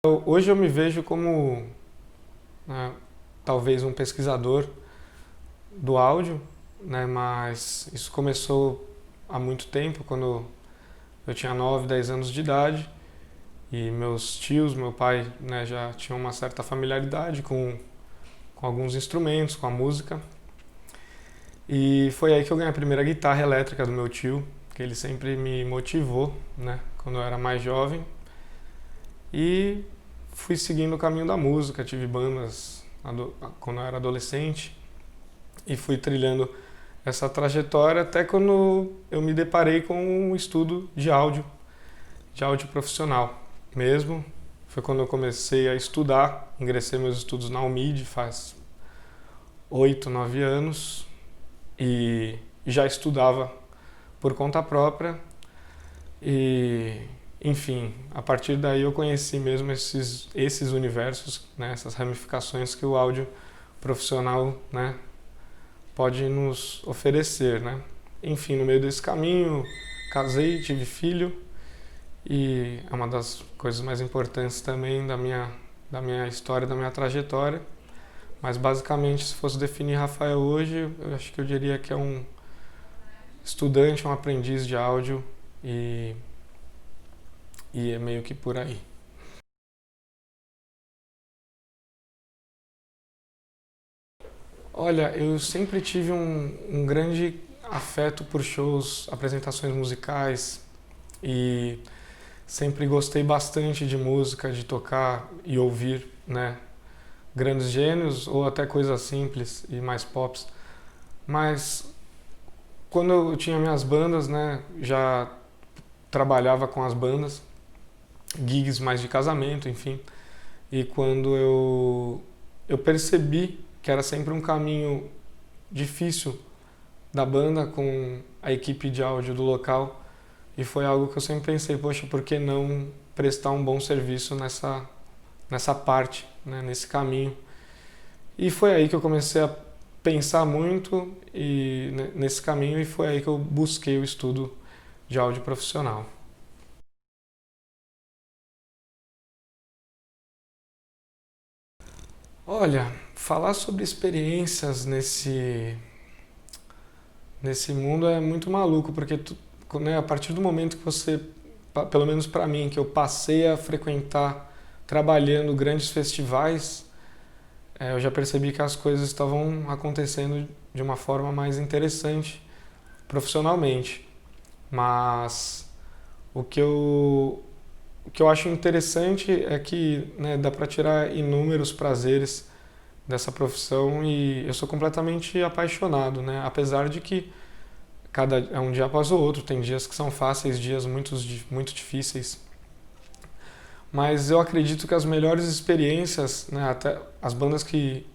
Hoje eu me vejo como, né, talvez um pesquisador do áudio, né, mas isso começou há muito tempo, quando eu tinha 9, 10 anos de idade, e meus tios, meu pai, né, já tinham uma certa familiaridade com alguns instrumentos, com a música. E foi aí que eu ganhei a primeira guitarra elétrica do meu tio, que ele sempre me motivou, né, quando eu era mais jovem. E fui seguindo o caminho da música, tive bandas quando eu era adolescente e fui trilhando essa trajetória até quando eu me deparei com um estudo de áudio profissional mesmo. Foi quando eu comecei a estudar, ingressei meus estudos na UMID faz 8, 9 anos e já estudava por conta própria e, enfim, a partir daí eu conheci mesmo esses universos, né, essas ramificações que o áudio profissional, né, pode nos oferecer, né. Enfim, no meio desse caminho, casei, tive filho e é uma das coisas mais importantes também da minha história, da minha trajetória. Mas basicamente, se fosse definir Rafael hoje, eu acho que eu diria que é um estudante, um aprendiz de áudio e é meio que por aí. Olha, eu sempre tive um grande afeto por shows, apresentações musicais e sempre gostei bastante de música, de tocar e ouvir, né, grandes gênios ou até coisas simples e mais pops. Mas quando eu tinha minhas bandas, né, já trabalhava com as bandas, gigs mais de casamento, enfim. E quando eu percebi que era sempre um caminho difícil da banda com a equipe de áudio do local, e foi algo que eu sempre pensei, poxa, por que não prestar um bom serviço nessa parte, né, nesse caminho? E foi aí que eu comecei a pensar muito nesse caminho e foi aí que eu busquei o estudo de áudio profissional. Olha, falar sobre experiências nesse mundo é muito maluco, porque né, a partir do momento que você, pelo menos para mim, que eu passei a frequentar trabalhando grandes festivais, eu já percebi que as coisas estavam acontecendo de uma forma mais interessante profissionalmente. Mas o que eu, o que eu acho interessante é que, né, dá para tirar inúmeros prazeres dessa profissão e eu sou completamente apaixonado, né? Apesar de que é um dia após o outro, tem dias que são fáceis, dias muito difíceis. Mas eu acredito que as melhores experiências, né, até as bandas que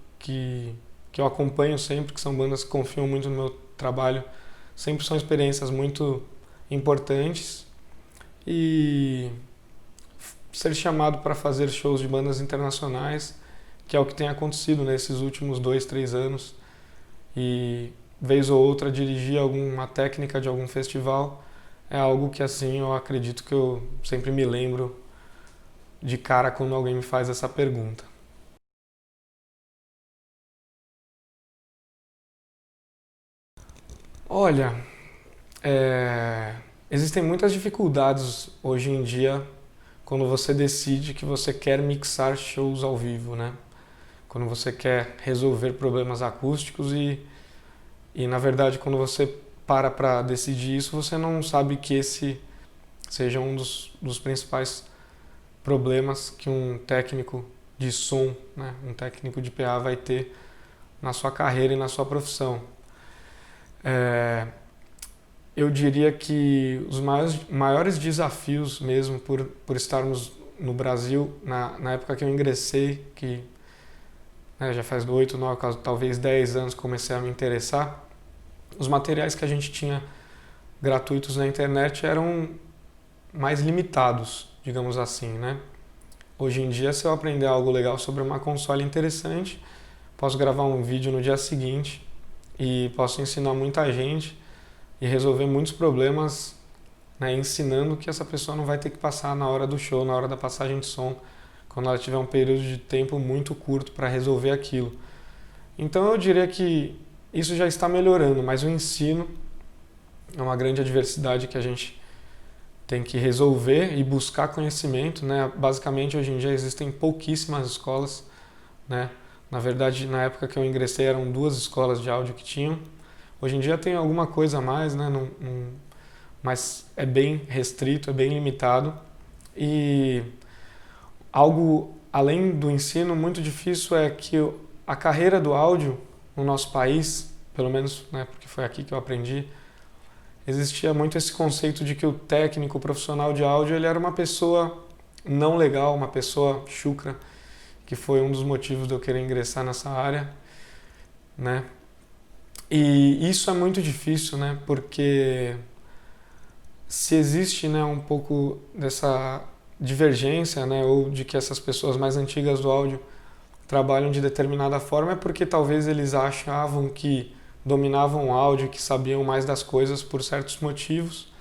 eu acompanho sempre, que são bandas que confiam muito no meu trabalho, sempre são experiências muito importantes. E ser chamado para fazer shows de bandas internacionais, que é o que tem acontecido nesses últimos 2, 3 anos, e vez ou outra dirigir alguma técnica de algum festival, é algo que assim eu acredito que eu sempre me lembro de cara quando alguém me faz essa pergunta. Olha, é, existem muitas dificuldades hoje em dia quando você decide que você quer mixar shows ao vivo, né? Quando você quer resolver problemas acústicos e na verdade quando você para decidir isso, você não sabe que esse seja um dos principais problemas que um técnico de som, né, um técnico de PA vai ter na sua carreira e na sua profissão. É, eu diria que os maiores desafios mesmo por estarmos no Brasil, na época que eu ingressei, que, né, já faz 8, 9, talvez 10 anos que comecei a me interessar, os materiais que a gente tinha gratuitos na internet eram mais limitados, digamos assim, né? Hoje em dia, se eu aprender algo legal sobre uma console interessante, posso gravar um vídeo no dia seguinte e posso ensinar muita gente e resolver muitos problemas, né, ensinando que essa pessoa não vai ter que passar na hora do show, na hora da passagem de som, quando ela tiver um período de tempo muito curto para resolver aquilo. Então eu diria que isso já está melhorando, mas o ensino é uma grande adversidade que a gente tem que resolver e buscar conhecimento, né? Basicamente, hoje em dia existem pouquíssimas escolas, né? Na verdade, na época que eu ingressei eram 2 escolas de áudio que tinham. Hoje em dia tem alguma coisa a mais, né? Mas é bem restrito, é bem limitado. E algo além do ensino muito difícil é que a carreira do áudio no nosso país, pelo menos, né, porque foi aqui que eu aprendi, existia muito esse conceito de que o técnico, o profissional de áudio, ele era uma pessoa não legal, uma pessoa chucra, que foi um dos motivos de eu querer ingressar nessa área, né? E isso é muito difícil, né? Porque se existe, né, um pouco dessa divergência, né, ou de que essas pessoas mais antigas do áudio trabalham de determinada forma, é porque talvez eles achavam que dominavam o áudio, que sabiam mais das coisas por certos motivos,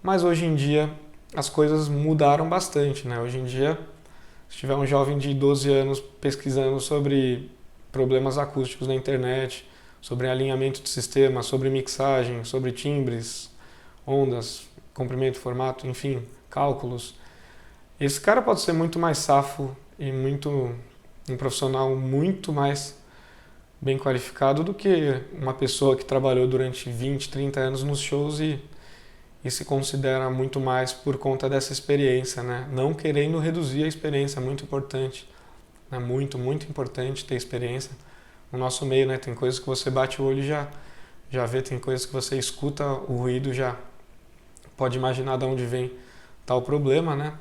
mas hoje em dia as coisas mudaram bastante, né? Hoje em dia, se tiver um jovem de 12 anos pesquisando sobre problemas acústicos na internet, sobre alinhamento de sistema, sobre mixagem, sobre timbres, ondas, comprimento, formato, enfim, cálculos, esse cara pode ser muito mais safo e um profissional muito mais bem qualificado do que uma pessoa que trabalhou durante 20, 30 anos nos shows e se considera muito mais por conta dessa experiência, né? Não querendo reduzir a experiência, é muito importante, né? Muito, muito importante ter experiência no nosso meio, né? Tem coisas que você bate o olho e já vê, tem coisas que você escuta o ruído já pode imaginar de onde vem tal problema, né?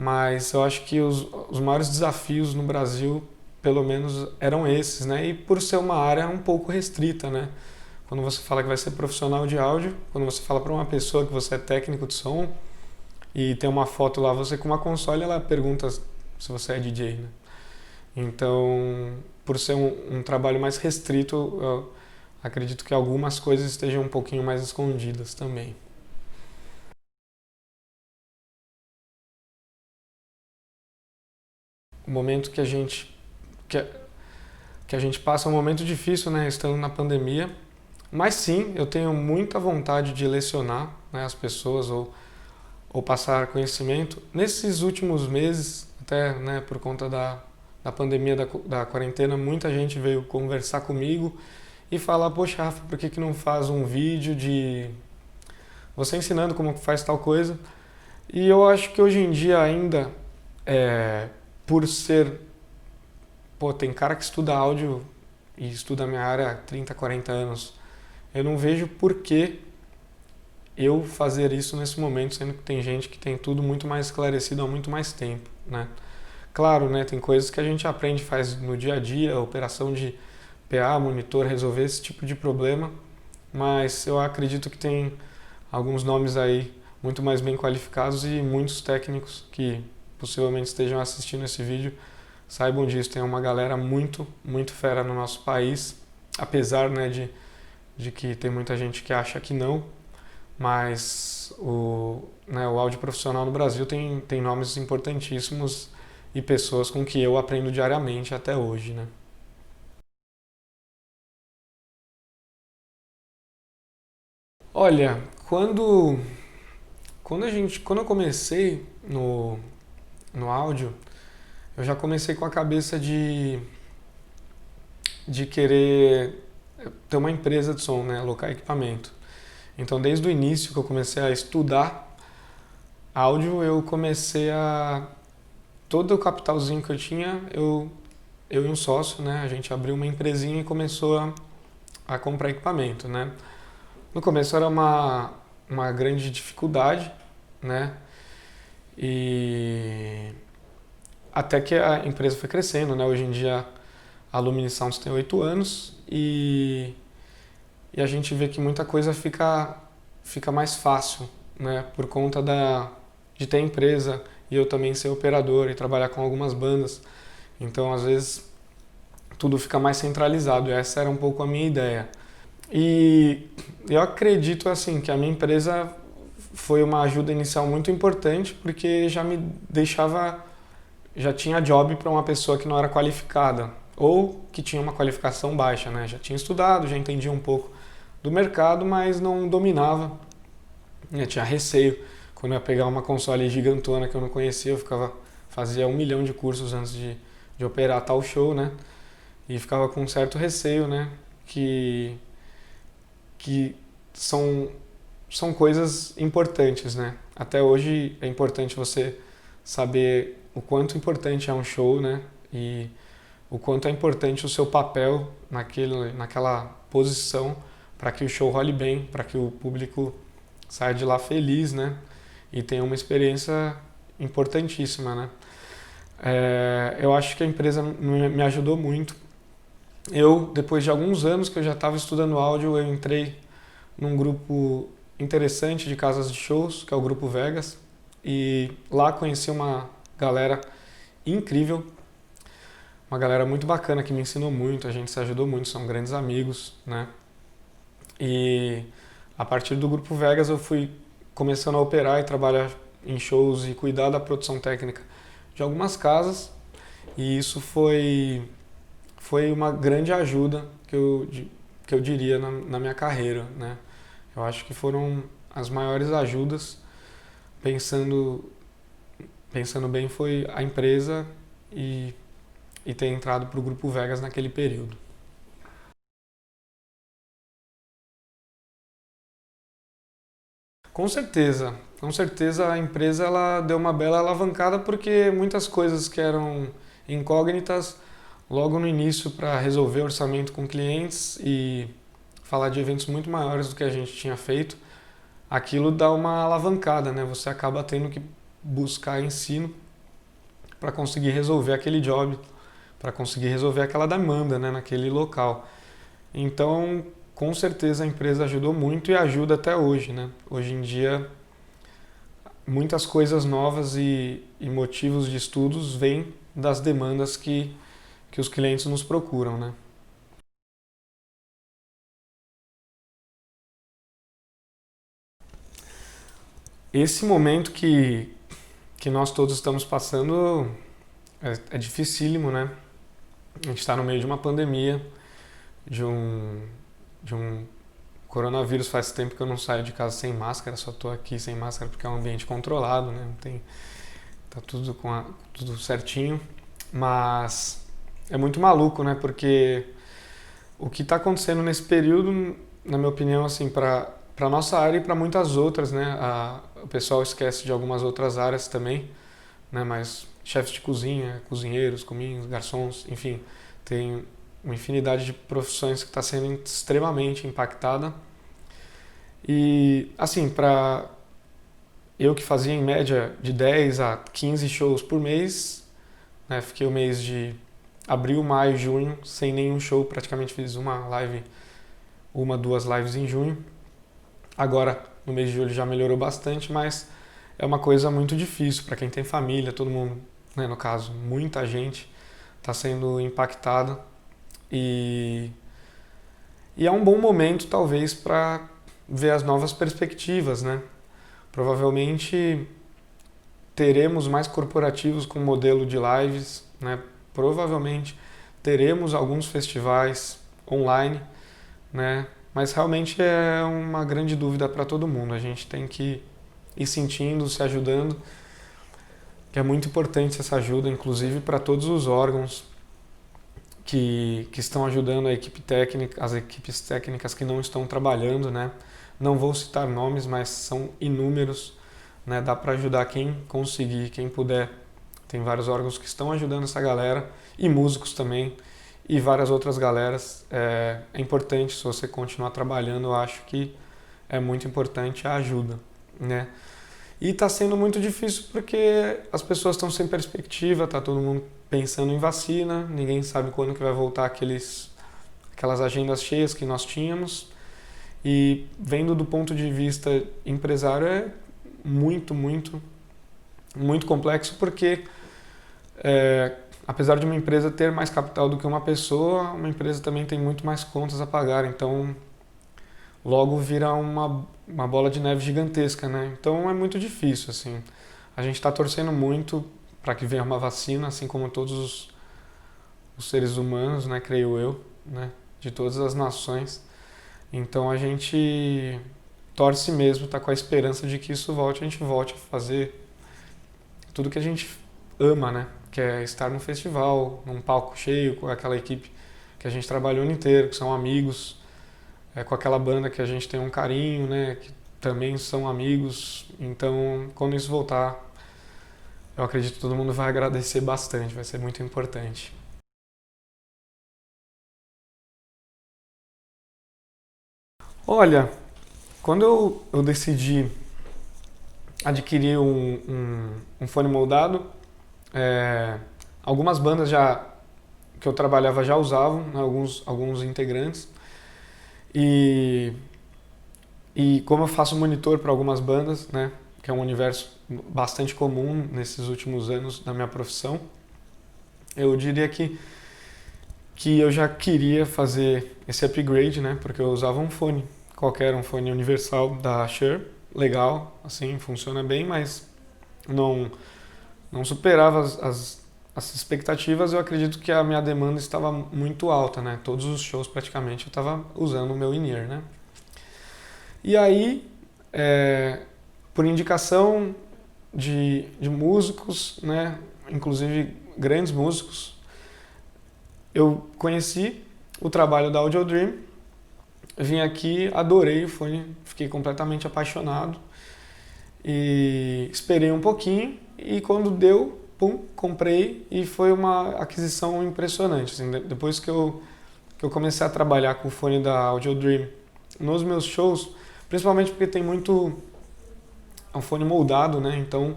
Mas eu acho que os maiores desafios no Brasil, pelo menos, eram esses, né? E por ser uma área um pouco restrita, né? Quando você fala que vai ser profissional de áudio, quando você fala para uma pessoa que você é técnico de som e tem uma foto lá, você com uma console, ela pergunta se você é DJ, né? Então, por ser um trabalho mais restrito, eu acredito que algumas coisas estejam um pouquinho mais escondidas também. O momento que, que a gente passa é um momento difícil, né, estando na pandemia, mas sim, eu tenho muita vontade de lecionar, né, as pessoas ou passar conhecimento. Nesses últimos meses, até, né, por conta da pandemia, da quarentena, muita gente veio conversar comigo e falar, poxa, Rafa, por que não faz um vídeo de você ensinando como faz tal coisa? E eu acho que hoje em dia ainda, por ser... Pô, tem cara que estuda áudio e estuda a minha área há 30, 40 anos. Eu não vejo por que eu fazer isso nesse momento, sendo que tem gente que tem tudo muito mais esclarecido há muito mais tempo, né? Claro, né, tem coisas que a gente aprende, faz no dia a dia, operação de PA, monitor, resolver esse tipo de problema, mas eu acredito que tem alguns nomes aí muito mais bem qualificados e muitos técnicos que possivelmente estejam assistindo esse vídeo saibam disso. Tem uma galera muito, muito fera no nosso país, apesar, né, de que tem muita gente que acha que não, mas o áudio profissional no Brasil tem nomes importantíssimos e pessoas com que eu aprendo diariamente até hoje, né? Olha, quando eu comecei no áudio, eu já comecei com a cabeça de querer ter uma empresa de som, né, alocar equipamento. Então, desde o início que eu comecei a estudar áudio, eu comecei a... Todo o capitalzinho que eu tinha, eu e um sócio, né, a gente abriu uma empresinha e começou a comprar equipamento, né. No começo era uma grande dificuldade, né, e até que a empresa foi crescendo, né. Hoje em dia a Lumini Sounds tem 8 anos e a gente vê que muita coisa fica mais fácil, né, por conta de ter empresa e eu também ser operador e trabalhar com algumas bandas. Então, às vezes, tudo fica mais centralizado e essa era um pouco a minha ideia. E eu acredito, assim, que a minha empresa foi uma ajuda inicial muito importante porque já me deixava já tinha job para uma pessoa que não era qualificada ou que tinha uma qualificação baixa, né? Já tinha estudado, já entendia um pouco do mercado, mas não dominava. Eu tinha receio. Quando eu ia pegar uma console gigantona que eu não conhecia, fazia 1 milhão de cursos antes de operar tal show, né? E ficava com um certo receio, né? Que são coisas importantes, né? Até hoje é importante você saber o quanto importante é um show, né? E o quanto é importante o seu papel naquela posição para que o show role bem, para que o público saia de lá feliz, né? E tenha uma experiência importantíssima, né? Eu acho que a empresa me ajudou muito. Depois de alguns anos que eu já estava estudando áudio, eu entrei num grupo interessante de casas de shows, que é o Grupo Vegas, e lá conheci uma galera incrível, uma galera muito bacana que me ensinou muito, a gente se ajudou muito, são grandes amigos, né? E a partir do Grupo Vegas eu fui começando a operar e trabalhar em shows e cuidar da produção técnica de algumas casas, e isso foi uma grande ajuda que eu diria na minha carreira, né? Eu acho que foram as maiores ajudas, pensando bem, foi a empresa e ter entrado para o Grupo Vegas naquele período. Com certeza a empresa ela deu uma bela alavancada porque muitas coisas que eram incógnitas logo no início para resolver orçamento com clientes e falar de eventos muito maiores do que a gente tinha feito, aquilo dá uma alavancada, né? Você acaba tendo que buscar ensino para conseguir resolver aquele job, para conseguir resolver aquela demanda, né, naquele local. Então, com certeza a empresa ajudou muito e ajuda até hoje, né? Hoje em dia, muitas coisas novas e motivos de estudos vêm das demandas que os clientes nos procuram, né? Esse momento que nós todos estamos passando é dificílimo, né? A gente está no meio de uma pandemia, de um coronavírus. Faz tempo que eu não saio de casa sem máscara, só estou aqui sem máscara porque é um ambiente controlado, né? Tá tudo tudo certinho, mas é muito maluco, né? Porque o que está acontecendo nesse período, na minha opinião, assim, para nossa área e para muitas outras, né? O pessoal esquece de algumas outras áreas também, né? Mas chefes de cozinha, cozinheiros, cominhos, garçons, enfim, tem uma infinidade de profissões que está sendo extremamente impactada. E, assim, para eu que fazia em média de 10 a 15 shows por mês, né? Fiquei o mês de abril, maio, junho sem nenhum show, praticamente fiz duas lives em junho. Agora, no mês de julho já melhorou bastante, mas é uma coisa muito difícil para quem tem família, todo mundo, né, no caso, muita gente está sendo impactada e, e é um bom momento, talvez, para ver as novas perspectivas, né? Provavelmente teremos mais corporativos com modelo de lives, né? Provavelmente teremos alguns festivais online, né? Mas realmente é uma grande dúvida para todo mundo. A gente tem que ir sentindo, se ajudando, que é muito importante essa ajuda, inclusive para todos os órgãos que estão ajudando a equipe técnica, as equipes técnicas que não estão trabalhando, né? Não vou citar nomes, mas são inúmeros, né? Dá para ajudar quem conseguir, quem puder. Tem vários órgãos que estão ajudando essa galera e músicos também e várias outras galeras. É importante, se você continuar trabalhando, eu acho que é muito importante a ajuda, né? E está sendo muito difícil porque as pessoas estão sem perspectiva, tá todo mundo pensando em vacina, ninguém sabe quando que vai voltar aquelas agendas cheias que nós tínhamos. E vendo do ponto de vista empresário é muito, muito, muito complexo porque apesar de uma empresa ter mais capital do que uma pessoa, uma empresa também tem muito mais contas a pagar, então logo vira uma bola de neve gigantesca, né? Então é muito difícil, assim. A gente está torcendo muito para que venha uma vacina, assim como todos os seres humanos, né, creio eu, né, de todas as nações. Então a gente torce mesmo, está com a esperança de que isso volte, a gente volte a fazer tudo que a gente ama, né, que é estar num festival, num palco cheio, com aquela equipe que a gente trabalhou o ano inteiro, que são amigos, com aquela banda que a gente tem um carinho, né, que também são amigos. Então, quando isso voltar, eu acredito que todo mundo vai agradecer bastante, vai ser muito importante. Olha, quando eu decidi adquirir um fone moldado, é, algumas bandas já que eu trabalhava já usavam, né, alguns integrantes, e, e como eu faço monitor para algumas bandas, né, que é um universo bastante comum nesses últimos anos da minha profissão, eu diria que eu já queria fazer esse upgrade, né, porque eu usava um fone qualquer, um fone universal da Shure, legal, assim, funciona bem, mas não superava as expectativas. Eu acredito que a minha demanda estava muito alta, né? Todos os shows praticamente eu estava usando o meu in-ear, né? E aí, por indicação de músicos, né? Inclusive grandes músicos, eu conheci o trabalho da Audio Dream, vim aqui, adorei o fone, fiquei completamente apaixonado e esperei um pouquinho e quando deu, pum, comprei e foi uma aquisição impressionante. Assim, depois que eu comecei a trabalhar com o fone da Audio Dream nos meus shows, principalmente porque tem muito é um fone moldado, né? Então,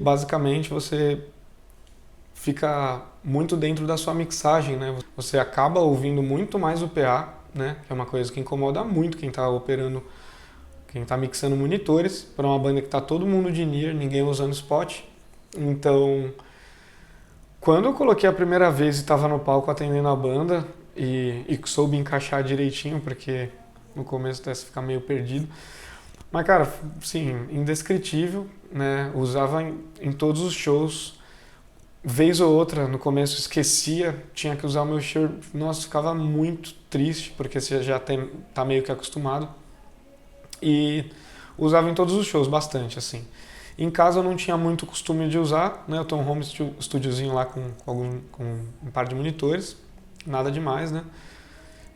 basicamente você fica muito dentro da sua mixagem, né? Você acaba ouvindo muito mais o PA, né? Que é uma coisa que incomoda muito quem está operando, quem está mixando monitores, para uma banda que está todo mundo de in-ear, ninguém usando spot. Então, quando eu coloquei a primeira vez e estava no palco atendendo a banda e soube encaixar direitinho, porque no começo até ficar meio perdido. Mas, cara, sim, indescritível, né? Usava em todos os shows. Vez ou outra, no começo esquecia, tinha que usar o meu Shure. Nossa, ficava muito triste, porque você já tá meio que acostumado. E usava em todos os shows, bastante, assim. Em casa eu não tinha muito costume de usar, né? Eu tenho um home studiozinho lá com um par de monitores, nada demais, né?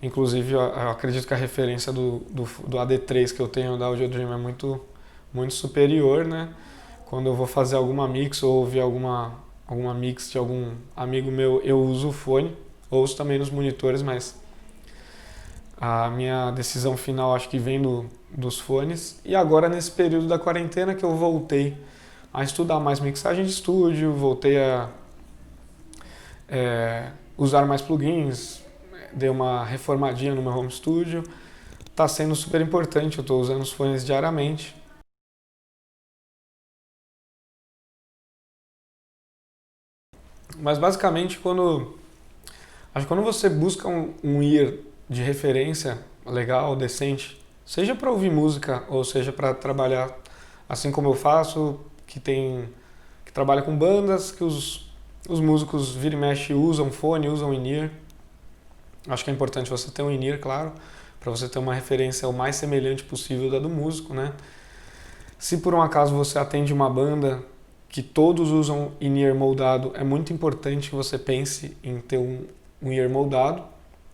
Inclusive, eu acredito que a referência do AD3 que eu tenho da Audio Dream é muito superior, né? Quando eu vou fazer alguma mix ou ouvir alguma mix de algum amigo meu, eu uso o fone, ouço também nos monitores, mas a minha decisão final acho que vem dos fones. E agora, nesse período da quarentena, que eu voltei a estudar mais mixagem de estúdio, voltei a usar mais plugins, dei uma reformadinha no meu home studio. Está sendo super importante, eu estou usando os fones diariamente. Mas basicamente, acho que quando você busca um ear de referência legal, decente, seja para ouvir música ou seja para trabalhar assim como eu faço, que trabalha com bandas, que os músicos vira e mexe usam fone, usam in-ear. Acho que é importante você ter um in-ear, claro, para você ter uma referência o mais semelhante possível da do músico, né? Se por um acaso você atende uma banda que todos usam in-ear moldado, é muito importante que você pense em ter um in-ear moldado,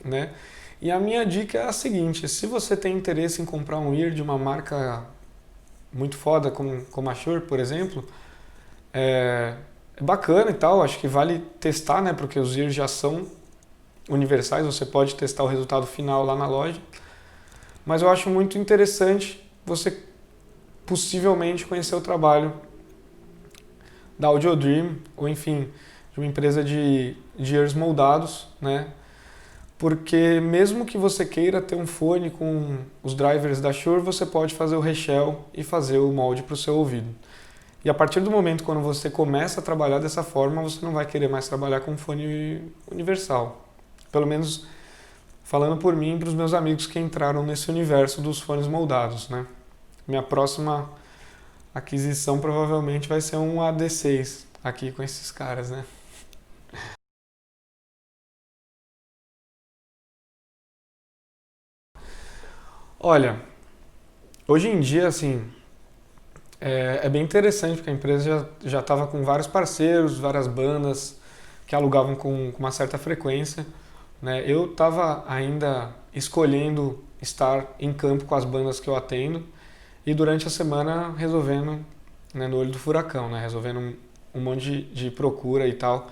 né? E a minha dica é a seguinte: se você tem interesse em comprar um in-ear de uma marca muito foda, como a Shure, por exemplo, é bacana e tal, acho que vale testar, né? Porque os in-ears já são universais, você pode testar o resultado final lá na loja. Mas eu acho muito interessante você possivelmente conhecer o trabalho da Audio Dream, ou enfim, de uma empresa de ears moldados, né? Porque mesmo que você queira ter um fone com os drivers da Shure, você pode fazer o reshell e fazer o molde para o seu ouvido. E a partir do momento quando você começa a trabalhar dessa forma, você não vai querer mais trabalhar com um fone universal. Pelo menos falando por mim e para os meus amigos que entraram nesse universo dos fones moldados, né? Minha próxima aquisição provavelmente vai ser um AD6, aqui com esses caras, né? Olha, hoje em dia, assim, é bem interessante porque a empresa já estava com vários parceiros, várias bandas que alugavam com uma certa frequência, né? Eu estava ainda escolhendo estar em campo com as bandas que eu atendo e durante a semana resolvendo, né, no olho do furacão, né? Resolvendo um monte de procura e tal,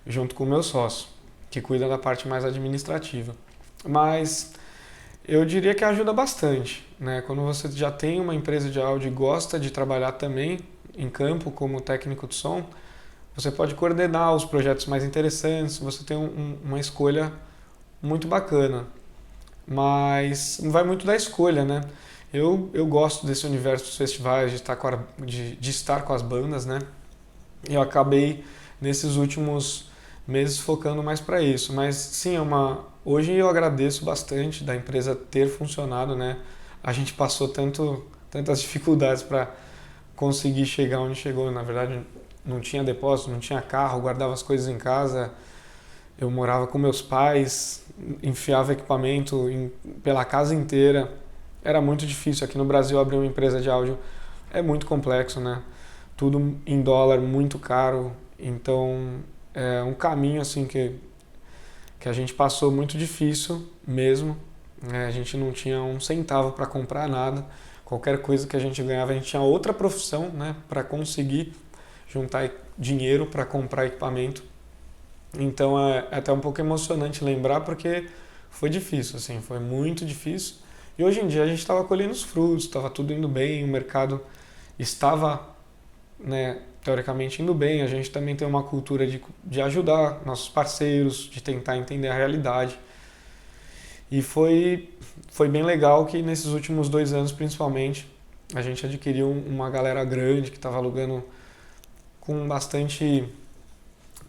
junto com o meu sócio, que cuida da parte mais administrativa. Mas eu diria que ajuda bastante, né? Quando você já tem uma empresa de áudio e gosta de trabalhar também em campo como técnico de som, você pode coordenar os projetos mais interessantes, você tem uma escolha muito bacana. Mas não vai muito da escolha, né? Eu gosto desse universo dos festivais, de estar com as bandas, né? Eu acabei nesses últimos meses focando mais para isso. Mas sim, hoje eu agradeço bastante da empresa ter funcionado, né? A gente passou tantas dificuldades para conseguir chegar onde chegou. Na verdade, não tinha depósito, não tinha carro, guardava as coisas em casa. Eu morava com meus pais, enfiava equipamento pela casa inteira. Era muito difícil. Aqui no Brasil abrir uma empresa de áudio é muito complexo, né? Tudo em dólar, muito caro. Então é um caminho assim que a gente passou muito difícil mesmo. A gente não tinha um centavo para comprar nada. Qualquer coisa que a gente ganhava, a gente tinha outra profissão, né, para conseguir juntar dinheiro para comprar equipamento. Então é até um pouco emocionante lembrar porque foi difícil, assim, foi muito difícil. E hoje em dia a gente estava colhendo os frutos, estava tudo indo bem, o mercado estava, né, teoricamente indo bem. A gente também tem uma cultura de ajudar nossos parceiros, de tentar entender a realidade. E foi bem legal que nesses últimos 2 anos, principalmente, a gente adquiriu uma galera grande que estava alugando com bastante,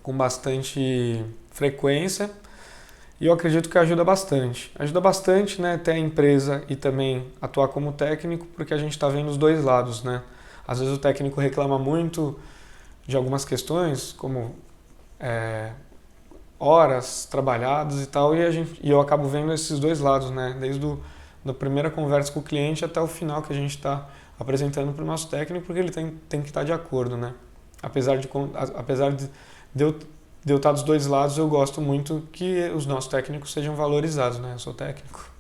com bastante frequência. E eu acredito que ajuda bastante. Ajuda bastante, né, ter a empresa e também atuar como técnico, porque a gente está vendo os dois lados, né? Às vezes o técnico reclama muito de algumas questões, como é, horas trabalhadas e tal, e eu acabo vendo esses dois lados, né? Da primeira conversa com o cliente até o final que a gente está apresentando para o nosso técnico, porque ele tem que estar de acordo, né? Apesar de eu estar dos dois lados, eu gosto muito que os nossos técnicos sejam valorizados, né? Eu sou técnico.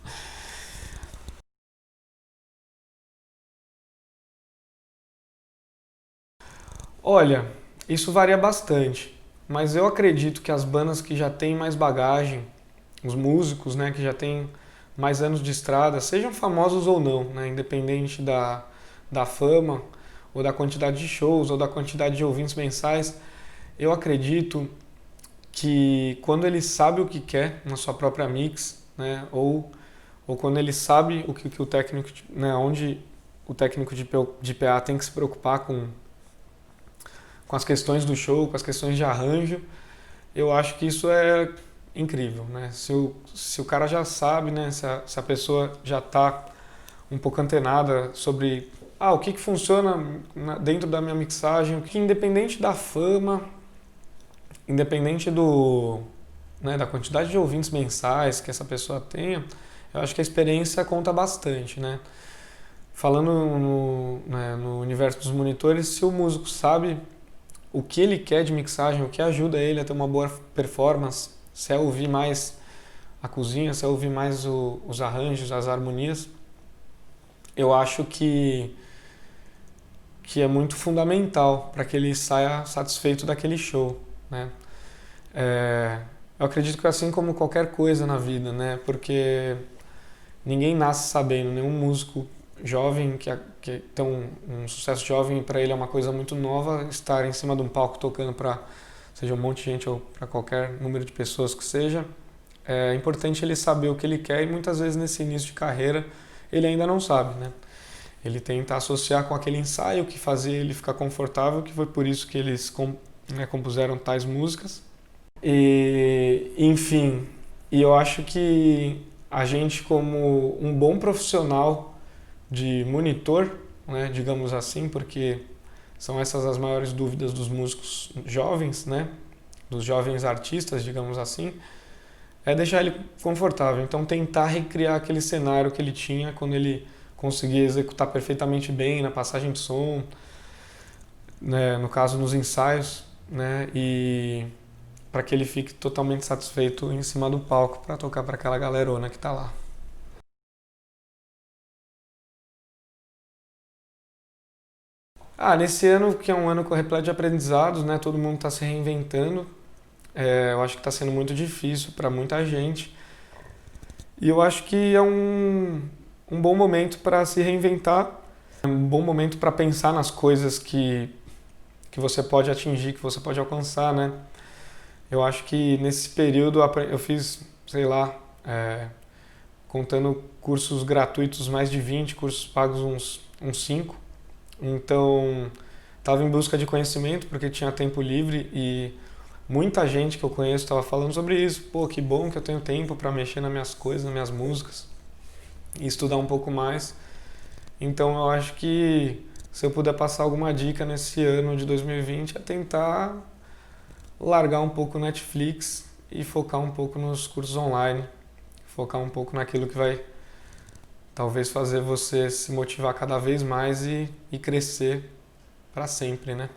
Olha, isso varia bastante, mas eu acredito que as bandas que já têm mais bagagem, os músicos, né, que já têm mais anos de estrada, sejam famosos ou não, né, independente da fama ou da quantidade de shows ou da quantidade de ouvintes mensais, eu acredito que quando ele sabe o que quer na sua própria mix, né, ou quando ele sabe que o técnico, né, onde o técnico de PA tem que se preocupar com as questões do show, com as questões de arranjo, eu acho que isso é incrível, né? Se o cara já sabe, né, se a pessoa já está um pouco antenada sobre o que funciona dentro da minha mixagem, que independente da fama, independente né, da quantidade de ouvintes mensais que essa pessoa tenha, eu acho que a experiência conta bastante, né? Falando no universo dos monitores, se o músico sabe o que ele quer de mixagem, o que ajuda ele a ter uma boa performance, se é ouvir mais a cozinha, se é ouvir mais os arranjos, as harmonias, eu acho que é muito fundamental para que ele saia satisfeito daquele show, né? Eu acredito que assim como qualquer coisa na vida, né? Porque ninguém nasce sabendo, nenhum músico jovem que tem um sucesso jovem, para ele é uma coisa muito nova estar em cima de um palco tocando para seja um monte de gente ou para qualquer número de pessoas que seja. É importante ele saber o que ele quer e muitas vezes nesse início de carreira ele ainda não sabe, né? Ele tenta associar com aquele ensaio que fazia ele ficar confortável, que foi por isso que eles compuseram tais músicas. E, enfim, e eu acho que a gente como um bom profissional de monitor, né, digamos assim, porque são essas as maiores dúvidas dos músicos jovens, né? Dos jovens artistas, digamos assim, é deixar ele confortável. Então tentar recriar aquele cenário que ele tinha quando ele conseguia executar perfeitamente bem na passagem de som, né? No caso nos ensaios, né? E para que ele fique totalmente satisfeito em cima do palco para tocar para aquela galerona que está lá. Nesse ano, que é um ano repleto de aprendizados, né? Todo mundo está se reinventando. Eu acho que está sendo muito difícil para muita gente. E eu acho que é um bom momento para se reinventar, um bom momento para pensar nas coisas que você pode atingir, que você pode alcançar, né? Eu acho que nesse período eu fiz, sei lá, contando cursos gratuitos, mais de 20, cursos pagos uns 5. Então, estava em busca de conhecimento porque tinha tempo livre e muita gente que eu conheço estava falando sobre isso. Pô, que bom que eu tenho tempo para mexer nas minhas coisas, nas minhas músicas e estudar um pouco mais. Então, eu acho que se eu puder passar alguma dica nesse ano de 2020 é tentar largar um pouco o Netflix e focar um pouco nos cursos online, focar um pouco naquilo que vai talvez fazer você se motivar cada vez mais e crescer para sempre, né?